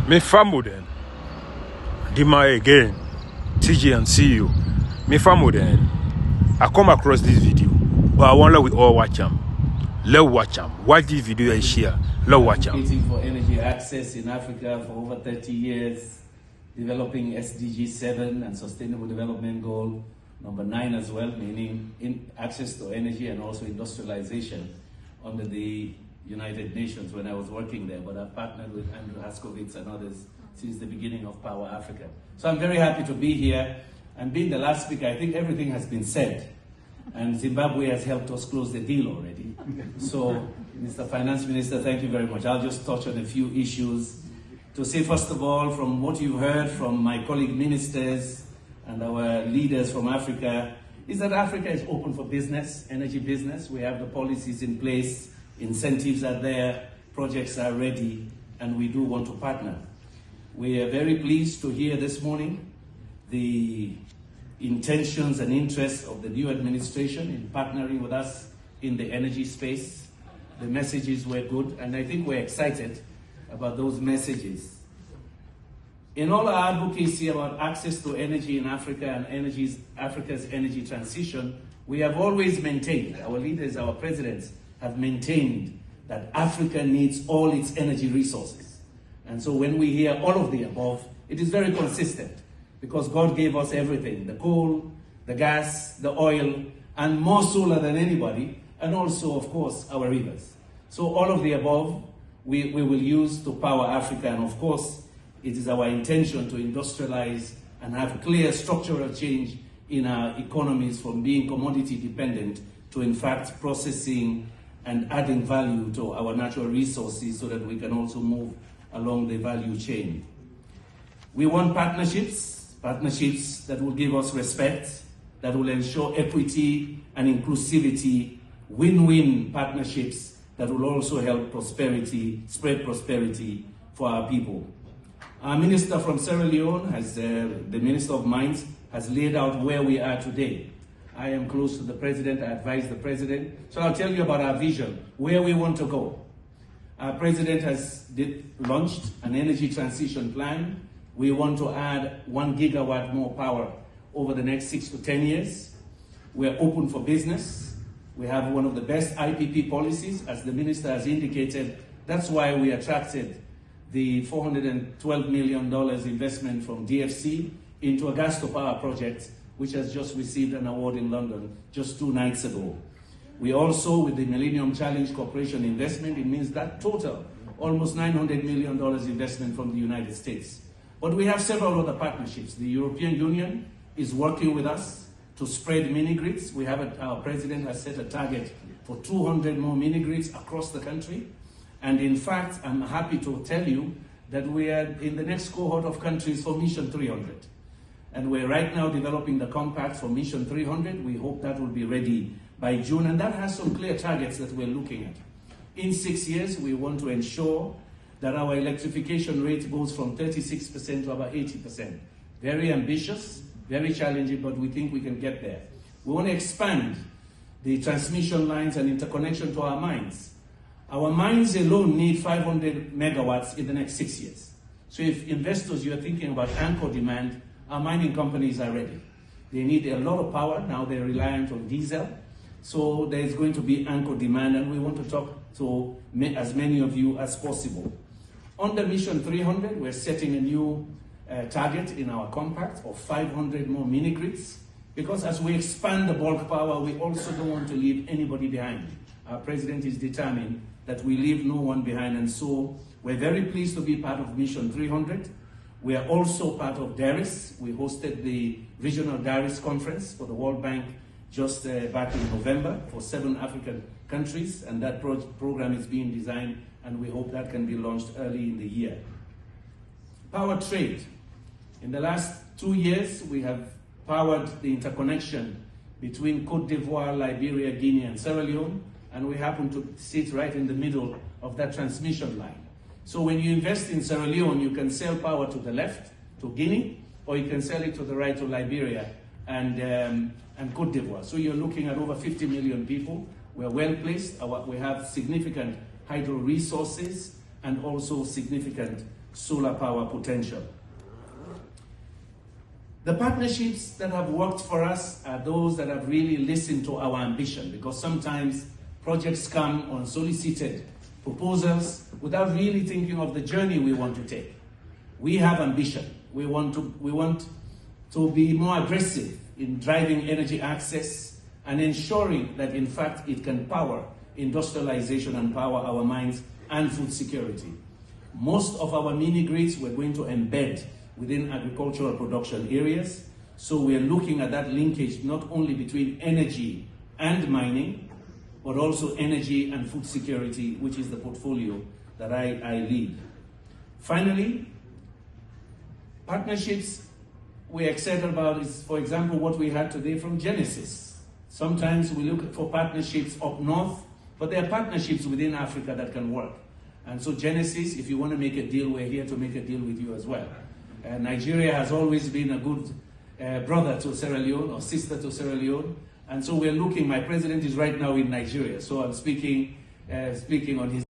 Me famuden. Dima again. TG and CEO. Me famuden. I come across this video, but I wonder we all watch them. Let's watch them. Watch this video and share. Let's watch them. Advocating for energy access in Africa for over 30 years, developing SDG 7 and Sustainable Development Goal number 9 as well, meaning access to energy and also industrialization under the United Nations when I was working there, but I've partnered with Andrew Haskovitz and others since the beginning of Power Africa. So I'm very happy to be here, and being the last speaker, I think everything has been said, and Zimbabwe has helped us close the deal already. So, Mr. Finance Minister, thank you very much. I'll just touch on a few issues to say, first of all, from what you've heard from my colleague ministers and our leaders from Africa, is that Africa is open for business, energy business. We have the policies in place, incentives are there, projects are ready, and we do want to partner. We are very pleased to hear this morning the intentions and interests of the new administration in partnering with us in the energy space. The messages were good, and I think we're excited about those messages. In all our advocacy about access to energy in Africa and Africa's energy transition, we have always maintained, our leaders, our presidents, have maintained that Africa needs all its energy resources. And so when we hear all of the above, it is very consistent because God gave us everything, the coal, the gas, the oil, and more solar than anybody, and also, of course, our rivers. So all of the above, we will use to power Africa, and of course, it is our intention to industrialize and have clear structural change in our economies from being commodity dependent to, in fact, processing and adding value to our natural resources so that we can also move along the value chain. We want partnerships that will give us respect, that will ensure equity and inclusivity, win-win partnerships that will also help prosperity, spread prosperity for our people. Our minister from Sierra Leone, the Minister of Mines, has laid out where we are today. I am close to the president, I advise the president. So I'll tell you about our vision, where we want to go. Our president has launched an energy transition plan. We want to add 1 gigawatt more power over the next 6 to 10 years. We're open for business. We have one of the best IPP policies, as the minister has indicated. That's why we attracted the $412 million investment from DFC into a gas-to-power project, which has just received an award in London just 2 nights ago. We also, with the Millennium Challenge Corporation investment, it means that total, almost $900 million investment from the United States. But we have several other partnerships. The European Union is working with us to spread mini-grids. Our president has set a target for 200 more mini-grids across the country. And in fact, I'm happy to tell you that we are in the next cohort of countries for Mission 300. And we're right now developing the compact for Mission 300. We hope that will be ready by June, and that has some clear targets that we're looking at. In 6 years, we want to ensure that our electrification rate goes from 36% to about 80%. Very ambitious, very challenging, but we think we can get there. We want to expand the transmission lines and interconnection to our mines. Our mines alone need 500 megawatts in the next 6 years. So if investors, you're thinking about anchor demand, our mining companies are ready. They need a lot of power. Now they're reliant on diesel. So there's going to be anchor demand, and we want to talk to as many of you as possible. Under Mission 300, we're setting a new target in our compact of 500 more mini-grids, because as we expand the bulk power, we also don't want to leave anybody behind. Our president is determined that we leave no one behind, and so we're very pleased to be part of Mission 300. We are also part of DARIS. We hosted the Regional DARIS Conference for the World Bank just back in November for 7 African countries, and that program is being designed, and we hope that can be launched early in the year. Power trade. In the last 2 years, we have powered the interconnection between Cote d'Ivoire, Liberia, Guinea, and Sierra Leone, and we happen to sit right in the middle of that transmission line. So when you invest in Sierra Leone, you can sell power to the left, to Guinea, or you can sell it to the right, to Liberia and Cote d'Ivoire. So you're looking at over 50 million people. We're well placed. We have significant hydro resources and also significant solar power potential. The partnerships that have worked for us are those that have really listened to our ambition, because sometimes projects come on solicited proposals without really thinking of the journey we want to take. We have ambition. We want to be more aggressive in driving energy access and ensuring that in fact it can power industrialization and power our mines and food security. Most of our mini grids we're going to embed within agricultural production areas. So we're looking at that linkage not only between energy and mining, but also energy and food security, which is the portfolio that I lead. Finally, partnerships we're excited about is, for example, what we had today from Genesis. Sometimes we look for partnerships up north, but there are partnerships within Africa that can work. And so Genesis, if you want to make a deal, we're here to make a deal with you as well. Nigeria has always been a good brother to Sierra Leone or sister to Sierra Leone. And so we're looking, my president is right now in Nigeria, so I'm speaking on his